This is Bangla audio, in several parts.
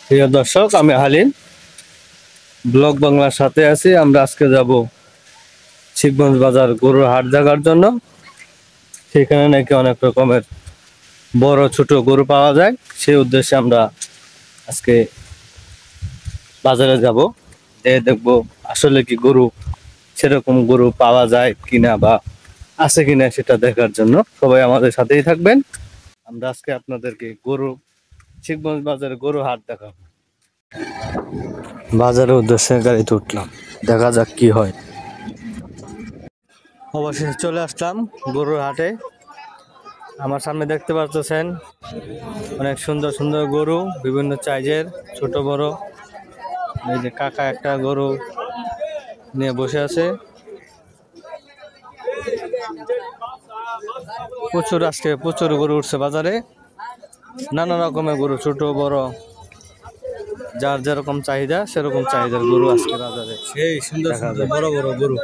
প্রিয় দর্শক, আমি হালিম ব্লগ বাংলার সাথে আছি। আমরা আজকে যাব শিবগঞ্জ বাজার গরুর হাট দেখার জন্য। সেখানে নাকি অনেক রকমের বড় ছোট গরু পাওয়া যায়। সেই উদ্দেশ্যে আমরা আজকে বাজারে যাব, দেখবো আসলে কি গরু সেরকম গরু পাওয়া যায় কিনা বা আছে কিনা সেটা দেখার জন্য সবাই আমাদের সাথেই থাকবেন। আমরা আজকে আপনাদেরকে শিবগঞ্জ বাজারে গরু হাট দেখাবো। বাজারের উদ্দেশ্যে গাড়িতে উঠলাম, দেখা যাক কি হয়। অবশেষে চলে আসলাম গরুর হাটে। আমার সামনে দেখতে পাচ্ছেন অনেক সুন্দর সুন্দর গরু, বিভিন্ন সাইজের, ছোট বড়। এই যে কাকা একটা গরু নিয়ে বসে আছে। প্রচুর গরু উঠছে বাজারে, নানা রকমের গরু, ছোট বড়, যার যেরকম চাহিদা সেরকম চাহিদার গরু আজকে বাজারে সেই সুন্দর সুন্দর বড় বড় গরু।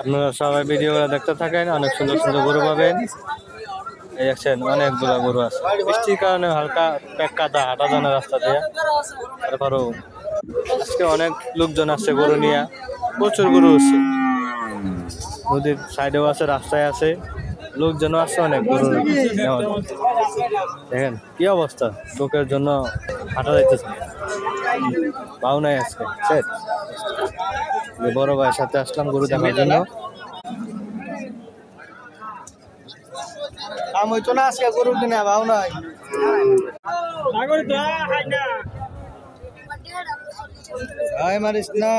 আপনারা সবাই ভিডিওগুলো দেখতে থাকেন, অনেক সুন্দর সুন্দর গরু পাবেন। এই দেখছেন অনেকগুলো গরু আছে। বৃষ্টির কারণে হালকা প্যাক কাদা, হাঁটা জানা রাস্তা দিয়ে। তারপরেও আজকে অনেক লোকজন আসছে গরু নিয়ে, প্রচুর গরু আছে। নদীর সাইডেও আছে, রাস্তায় আছে, লোকজনও আসছে অনেক গরু নেওয়ার। দেখেন কি অবস্থা, লোকের জন্য হাঁটা যাইতেছে, পাও নাই আজকে। বড় ভাইয়ের সাথে আসলাম গরু দেখার জন্য। আজকে গরু কিনে ভাও নাই। মারিস না।